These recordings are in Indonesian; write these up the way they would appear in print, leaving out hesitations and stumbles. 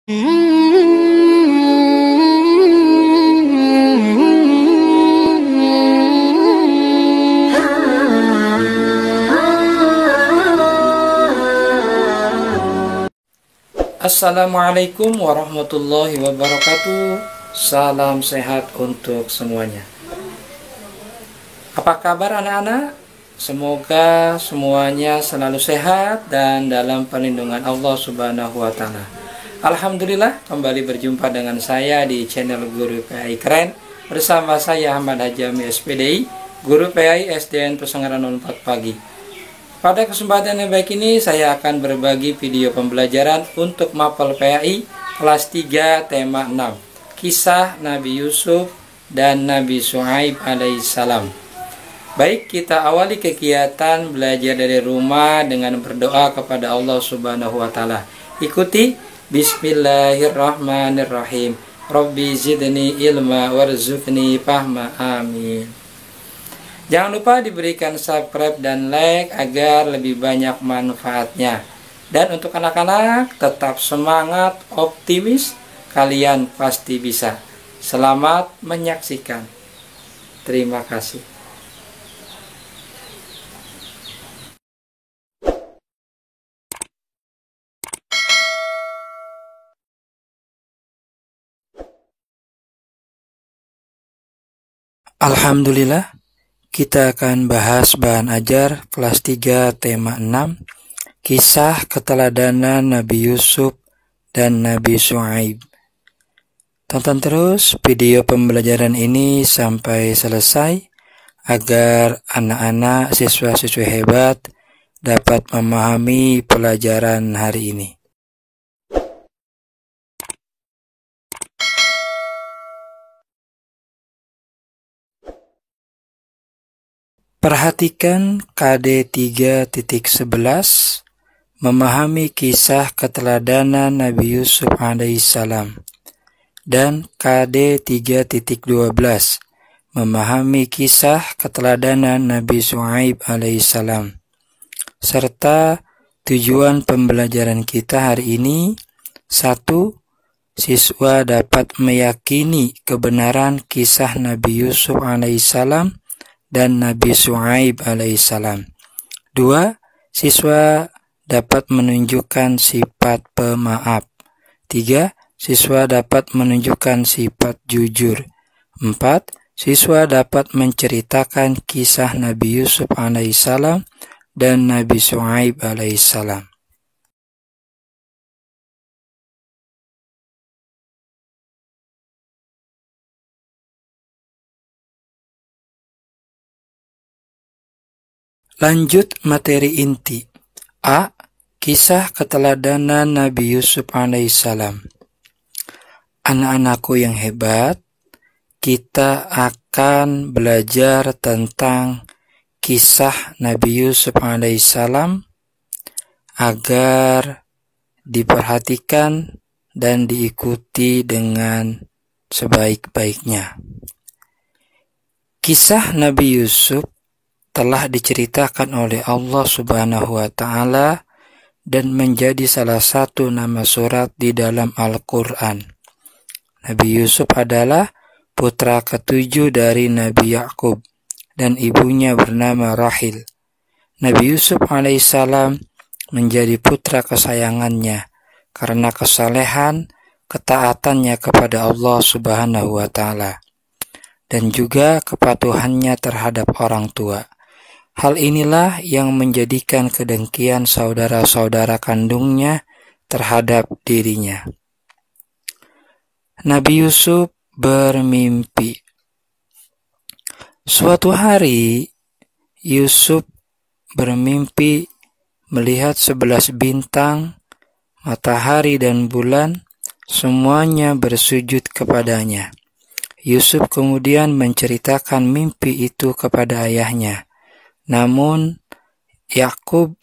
Assalamualaikum warahmatullahi wabarakatuh. Salam sehat untuk semuanya. Apa kabar anak-anak? Semoga semuanya selalu sehat dan dalam perlindungan Allah Subhanahu wa Ta'ala. Alhamdulillah, kembali berjumpa dengan saya di channel Guru PAI Keren bersama saya Ahmad Hajami SPDI, Guru PAI SDN Pesanggaran 04 Pagi. Pada kesempatan yang baik ini saya akan berbagi video pembelajaran untuk Mapel PAI kelas 3 tema 6, kisah Nabi Yusuf dan Nabi Shu'aib alaihissalam. Baik, kita awali kegiatan belajar dari rumah dengan berdoa kepada Allah Subhanahu wa Ta'ala. Ikuti. Bismillahirrahmanirrahim. Rabbi zidni ilma warzuqni fahma. Amin. Jangan lupa diberikan subscribe dan like agar lebih banyak manfaatnya. Dan untuk anak-anak, tetap semangat, optimis, kalian pasti bisa. Selamat menyaksikan. Terima kasih. Alhamdulillah, kita akan bahas bahan ajar kelas 3 tema 6, kisah keteladanan Nabi Yusuf dan Nabi Shu'aib. Tonton terus video pembelajaran ini sampai selesai agar anak-anak siswa-siswi hebat dapat memahami pelajaran hari ini. Perhatikan KD 3.11, memahami kisah keteladanan Nabi Yusuf alaihissalam, dan KD 3.12, memahami kisah keteladanan Nabi Shu'aib alaihissalam. Serta tujuan pembelajaran kita hari ini: 1. Siswa dapat meyakini kebenaran kisah Nabi Yusuf alaihissalam dan Nabi Shu'aib alaihissalam. 2. Siswa dapat menunjukkan sifat pemaaf. 3. Siswa dapat menunjukkan sifat jujur. 4. Siswa dapat menceritakan kisah Nabi Yusuf alaihissalam dan Nabi Shu'aib alaihissalam. Lanjut materi inti. A. Kisah keteladanan Nabi Yusuf alaihissalam. Anak-anakku yang hebat, kita akan belajar tentang kisah Nabi Yusuf alaihissalam agar diperhatikan dan diikuti dengan sebaik-baiknya. Kisah Nabi Yusuf telah diceritakan oleh Allah Subhanahu wa Ta'ala dan menjadi salah satu nama surat di dalam Al-Quran. Nabi Yusuf adalah putra ketujuh dari Nabi Yakub dan ibunya bernama Rahil. Nabi Yusuf alaihissalam menjadi putra kesayangannya karena kesalehan, ketaatannya kepada Allah Subhanahu wa Ta'ala, dan juga kepatuhannya terhadap orang tua. Hal inilah yang menjadikan kedengkian saudara-saudara kandungnya terhadap dirinya. Nabi Yusuf bermimpi. Suatu hari, Yusuf bermimpi melihat 11 bintang, matahari dan bulan, semuanya bersujud kepadanya. Yusuf kemudian menceritakan mimpi itu kepada ayahnya. Namun, Yakub,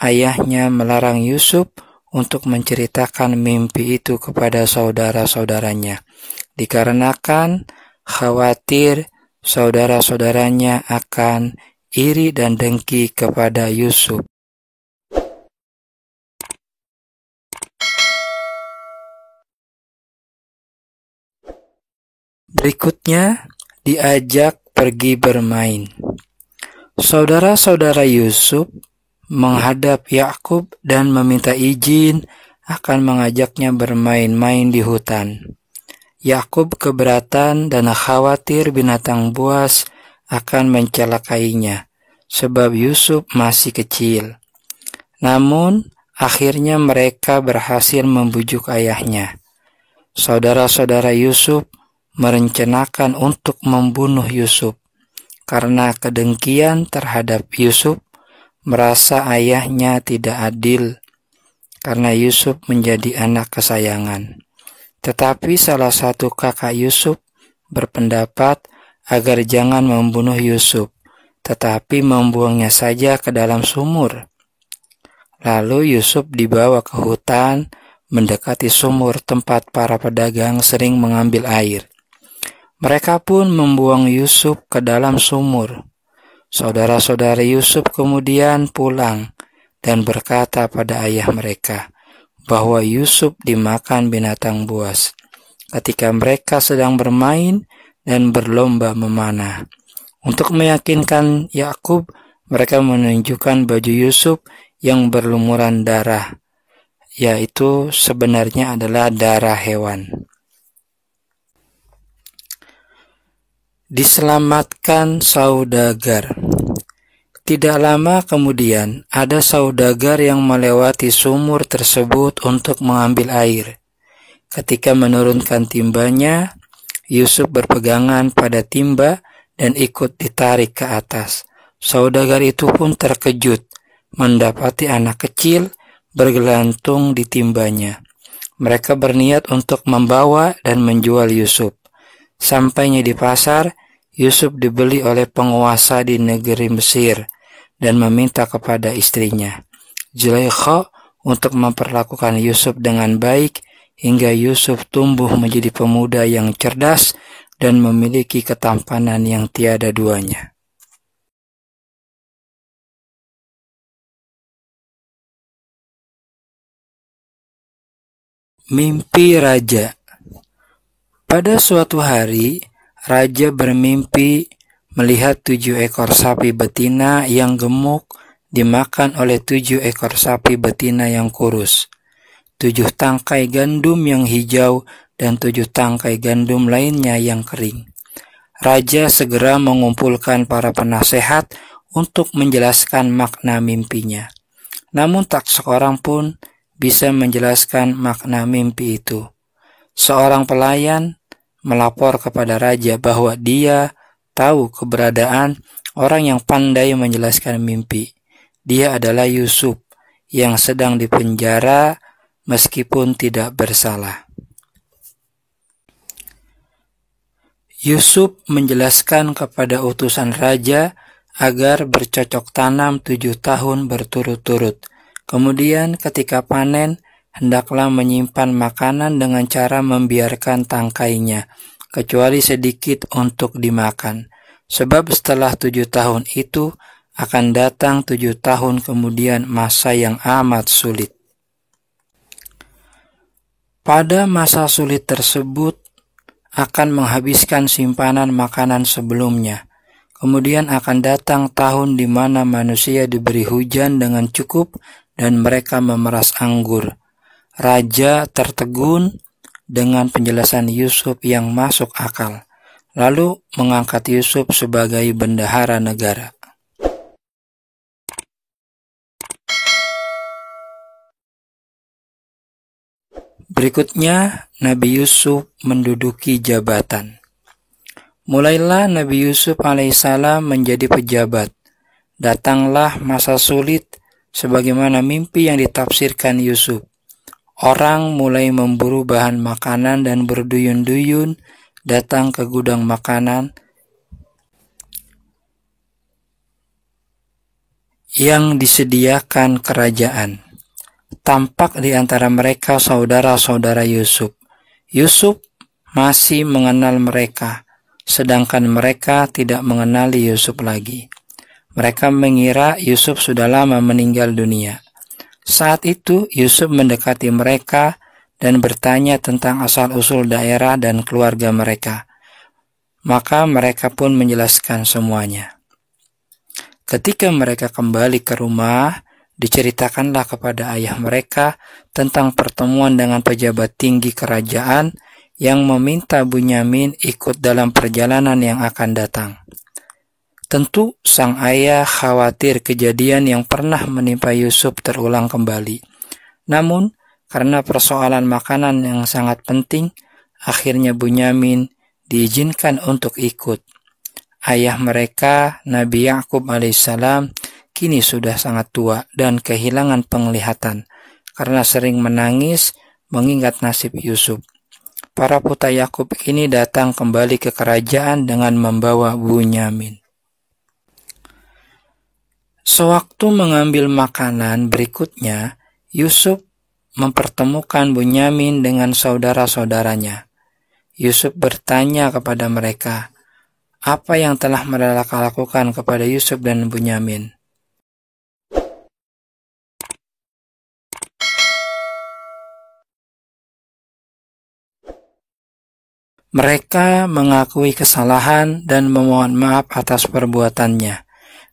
ayahnya, melarang Yusuf untuk menceritakan mimpi itu kepada saudara-saudaranya, dikarenakan khawatir saudara-saudaranya akan iri dan dengki kepada Yusuf. Berikutnya, diajak pergi bermain. Saudara-saudara Yusuf menghadap Yakub dan meminta izin akan mengajaknya bermain-main di hutan. Yakub keberatan dan khawatir binatang buas akan mencelakainya, sebab Yusuf masih kecil. Namun, akhirnya mereka berhasil membujuk ayahnya. Saudara-saudara Yusuf merencanakan untuk membunuh Yusuf karena kedengkian terhadap Yusuf, merasa ayahnya tidak adil karena Yusuf menjadi anak kesayangan. Tetapi salah satu kakak Yusuf berpendapat agar jangan membunuh Yusuf, tetapi membuangnya saja ke dalam sumur. Lalu Yusuf dibawa ke hutan, mendekati sumur tempat para pedagang sering mengambil air. Mereka pun membuang Yusuf ke dalam sumur. Saudara-saudara Yusuf kemudian pulang dan berkata pada ayah mereka bahwa Yusuf dimakan binatang buas ketika mereka sedang bermain dan berlomba memanah. Untuk meyakinkan Yakub, mereka menunjukkan baju Yusuf yang berlumuran darah, yaitu sebenarnya adalah darah hewan. Diselamatkan saudagar. Tidak lama kemudian, ada saudagar yang melewati sumur tersebut untuk mengambil air. Ketika menurunkan timbanya, Yusuf berpegangan pada timba dan ikut ditarik ke atas. Saudagar itu pun terkejut mendapati anak kecil bergelantung di timbanya. Mereka berniat untuk membawa dan menjual Yusuf. Sampainya di pasar, Yusuf dibeli oleh penguasa di negeri Mesir dan meminta kepada istrinya, Zulaikha, untuk memperlakukan Yusuf dengan baik hingga Yusuf tumbuh menjadi pemuda yang cerdas dan memiliki ketampanan yang tiada duanya. Mimpi Raja. Pada suatu hari, raja bermimpi melihat 7 ekor sapi betina yang gemuk dimakan oleh 7 ekor sapi betina yang kurus, 7 tangkai gandum yang hijau, dan 7 tangkai gandum lainnya yang kering. Raja segera mengumpulkan para penasehat untuk menjelaskan makna mimpinya. Namun tak seorang pun bisa menjelaskan makna mimpi itu. Seorang pelayan melapor kepada raja bahwa dia tahu keberadaan orang yang pandai menjelaskan mimpi. Dia adalah Yusuf yang sedang dipenjara meskipun tidak bersalah. Yusuf menjelaskan kepada utusan raja agar bercocok tanam 7 tahun berturut-turut. Kemudian ketika panen, hendaklah menyimpan makanan dengan cara membiarkan tangkainya, kecuali sedikit untuk dimakan. Sebab setelah 7 tahun itu, akan datang 7 tahun kemudian masa yang amat sulit. Pada masa sulit tersebut, akan menghabiskan simpanan makanan sebelumnya. Kemudian akan datang tahun di mana manusia diberi hujan dengan cukup dan mereka memeras anggur. Raja tertegun dengan penjelasan Yusuf yang masuk akal, lalu mengangkat Yusuf sebagai bendahara negara. Berikutnya, Nabi Yusuf menduduki jabatan. Mulailah Nabi Yusuf alaihissalam menjadi pejabat. Datanglah masa sulit sebagaimana mimpi yang ditafsirkan Yusuf. Orang mulai memburu bahan makanan dan berduyun-duyun datang ke gudang makanan yang disediakan kerajaan. Tampak di antara mereka saudara-saudara Yusuf. Yusuf masih mengenal mereka, sedangkan mereka tidak mengenali Yusuf lagi. Mereka mengira Yusuf sudah lama meninggal dunia. Saat itu Yusuf mendekati mereka dan bertanya tentang asal-usul daerah dan keluarga mereka. Maka mereka pun menjelaskan semuanya. Ketika mereka kembali ke rumah, diceritakanlah kepada ayah mereka tentang pertemuan dengan pejabat tinggi kerajaan yang meminta Bunyamin ikut dalam perjalanan yang akan datang. Tentu sang ayah khawatir kejadian yang pernah menimpa Yusuf terulang kembali. Namun, karena persoalan makanan yang sangat penting, akhirnya Bunyamin diizinkan untuk ikut. Ayah mereka, Nabi Yakub alaihissalam, kini sudah sangat tua dan kehilangan penglihatan karena sering menangis mengingat nasib Yusuf. Para putra Yakub ini datang kembali ke kerajaan dengan membawa Bunyamin. Sewaktu mengambil makanan berikutnya, Yusuf mempertemukan Bunyamin dengan saudara-saudaranya. Yusuf bertanya kepada mereka, apa yang telah mereka lakukan kepada Yusuf dan Bunyamin? Mereka mengakui kesalahan dan memohon maaf atas perbuatannya.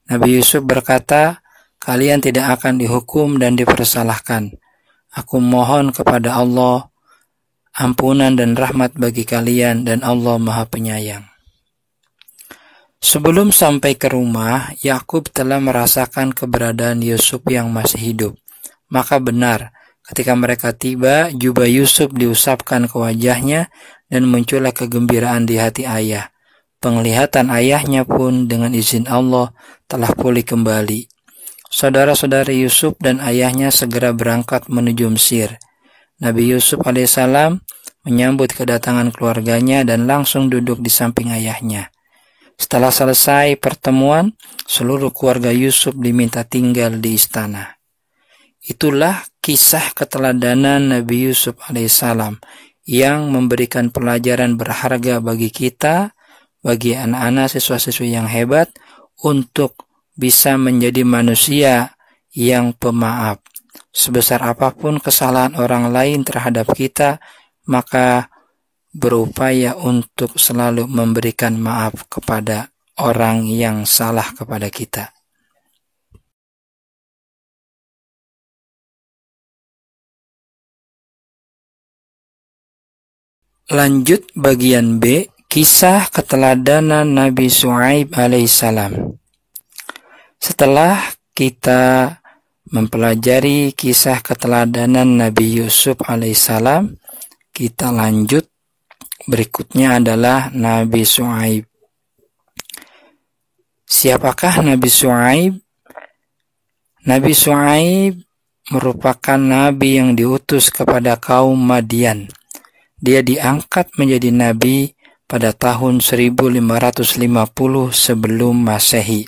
Nabi Yusuf berkata, kalian tidak akan dihukum dan dipersalahkan. Aku mohon kepada Allah ampunan dan rahmat bagi kalian dan Allah Maha Penyayang. Sebelum sampai ke rumah, Yakub telah merasakan keberadaan Yusuf yang masih hidup. Maka benar, ketika mereka tiba, jubah Yusuf diusapkan ke wajahnya dan muncullah kegembiraan di hati ayah. Penglihatan ayahnya pun dengan izin Allah telah pulih kembali. Saudara-saudara Yusuf dan ayahnya segera berangkat menuju Mesir. Nabi Yusuf alaihissalam menyambut kedatangan keluarganya dan langsung duduk di samping ayahnya. Setelah selesai pertemuan, seluruh keluarga Yusuf diminta tinggal di istana. Itulah kisah keteladanan Nabi Yusuf alaihissalam yang memberikan pelajaran berharga bagi kita, bagi anak-anak siswa-siswi yang hebat untuk bisa menjadi manusia yang pemaaf. Sebesar apapun kesalahan orang lain terhadap kita, maka berupaya untuk selalu memberikan maaf kepada orang yang salah kepada kita. Lanjut bagian B, kisah keteladanan Nabi Syuaib alaihissalam. Setelah kita mempelajari kisah keteladanan Nabi Yusuf alaihissalam, kita lanjut. Berikutnya adalah Nabi Syuaib. Siapakah Nabi Syuaib? Nabi Syuaib merupakan nabi yang diutus kepada kaum Madian. Dia diangkat menjadi nabi pada tahun 1550 sebelum Masehi.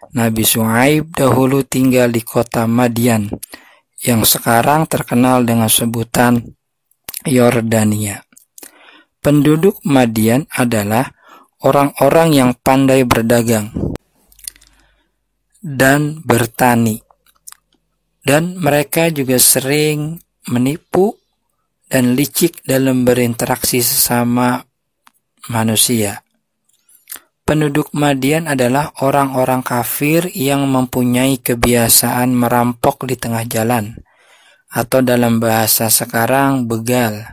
Nabi Syuaib dahulu tinggal di kota Madian, yang sekarang terkenal dengan sebutan Yordania. Penduduk Madian adalah orang-orang yang pandai berdagang dan bertani. Dan mereka juga sering menipu dan licik dalam berinteraksi sesama manusia. Penduduk Madian adalah orang-orang kafir yang mempunyai kebiasaan merampok di tengah jalan, atau dalam bahasa sekarang begal,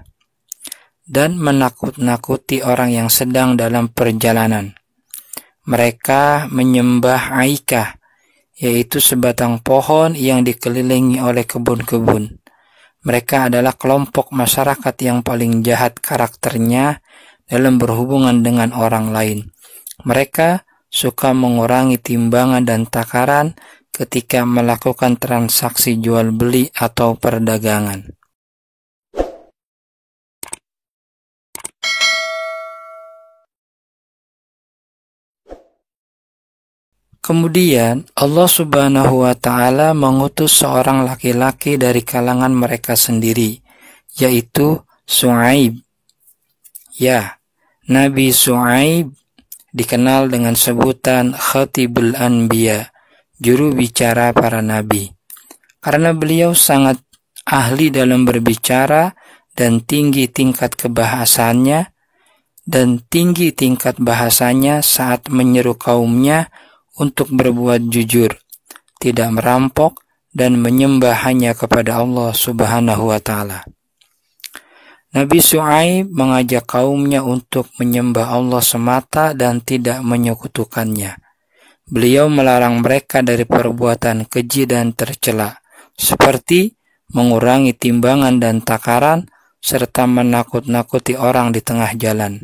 dan menakut-nakuti orang yang sedang dalam perjalanan. Mereka menyembah Aikah, yaitu sebatang pohon yang dikelilingi oleh kebun-kebun. Mereka adalah kelompok masyarakat yang paling jahat karakternya dalam berhubungan dengan orang lain. Mereka suka mengurangi timbangan dan takaran ketika melakukan transaksi jual beli atau perdagangan. Kemudian Allah Subhanahu wa Ta'ala mengutus seorang laki-laki dari kalangan mereka sendiri, yaitu Syuaib. Ya, Nabi Syuaib dikenal dengan sebutan Khatibul Anbiya, juru bicara para nabi. Karena beliau sangat ahli dalam berbicara dan tinggi tingkat kebahasaannya, dan tinggi tingkat bahasanya saat menyeru kaumnya untuk berbuat jujur, tidak merampok, dan menyembah hanya kepada Allah Subhanahu wa Ta'ala. Nabi Syuaib mengajak kaumnya untuk menyembah Allah semata dan tidak menyekutukannya. Beliau melarang mereka dari perbuatan keji dan tercela, seperti mengurangi timbangan dan takaran, serta menakut-nakuti orang di tengah jalan.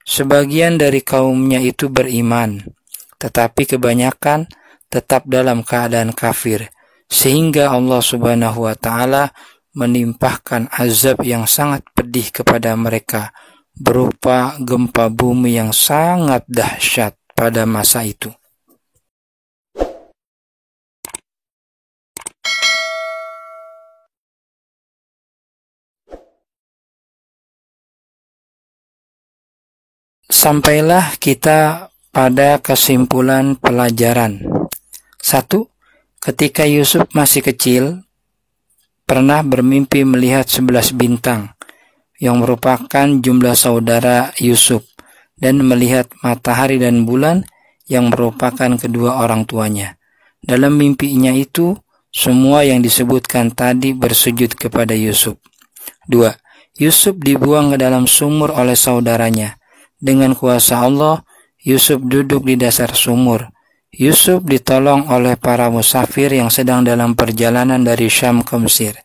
Sebagian dari kaumnya itu beriman, tetapi kebanyakan tetap dalam keadaan kafir, sehingga Allah Subhanahu wa Ta'ala menimpahkan azab yang sangat pedih kepada mereka, berupa gempa bumi yang sangat dahsyat pada masa itu. Sampailah kita pada kesimpulan pelajaran. 1. Ketika Yusuf masih kecil, pernah bermimpi melihat 11 bintang, yang merupakan jumlah saudara Yusuf, dan melihat matahari dan bulan, yang merupakan kedua orang tuanya. Dalam mimpinya itu, semua yang disebutkan tadi bersujud kepada Yusuf. 2. Yusuf dibuang ke dalam sumur oleh saudaranya. Dengan kuasa Allah, Yusuf duduk di dasar sumur. Yusuf ditolong oleh para musafir yang sedang dalam perjalanan dari Syam ke Mesir.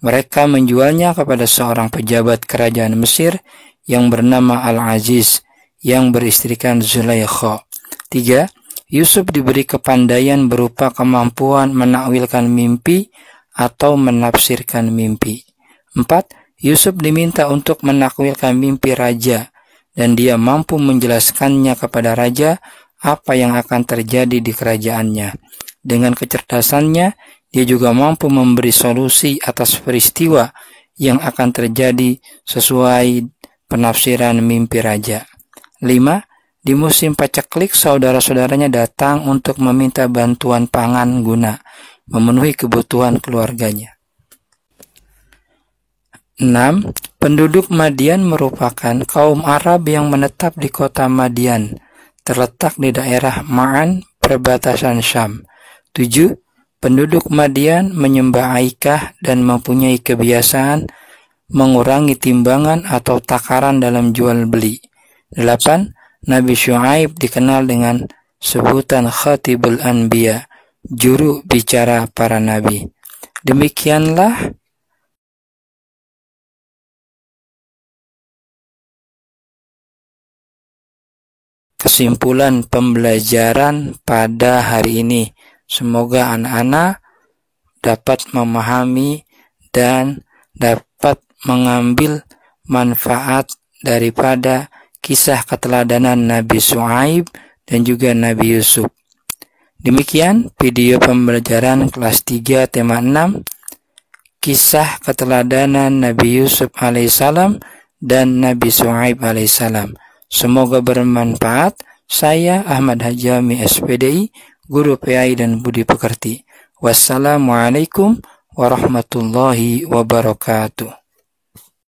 Mereka menjualnya kepada seorang pejabat kerajaan Mesir yang bernama Al-Aziz, yang beristrikan Zulaikha. 3. Yusuf diberi kepandaian berupa kemampuan menakwilkan mimpi atau menafsirkan mimpi. 4. Yusuf diminta untuk menakwilkan mimpi raja, dan dia mampu menjelaskannya kepada raja apa yang akan terjadi di kerajaannya. Dengan kecerdasannya, dia juga mampu memberi solusi atas peristiwa yang akan terjadi sesuai penafsiran mimpi raja. 5. Di musim paceklik, saudara-saudaranya datang untuk meminta bantuan pangan guna memenuhi kebutuhan keluarganya. 6. Penduduk Madian merupakan kaum Arab yang menetap di kota Madian, terletak di daerah Ma'an, perbatasan Syam. 7. Penduduk Madian menyembah Aikah dan mempunyai kebiasaan mengurangi timbangan atau takaran dalam jual beli. 8. Nabi Syuaib dikenal dengan sebutan Khatibul Anbiya, juru bicara para nabi. Demikianlah kesimpulan pembelajaran pada hari ini. Semoga anak-anak dapat memahami dan dapat mengambil manfaat daripada kisah keteladanan Nabi Syuaib dan juga Nabi Yusuf. Demikian video pembelajaran kelas 3 tema 6, kisah keteladanan Nabi Yusuf alaihissalam dan Nabi Syuaib alaihissalam. Semoga bermanfaat. Saya Ahmad Hajami SPDI, Guru PAI dan Budi Pekerti. Wassalamualaikum warahmatullahi wabarakatuh.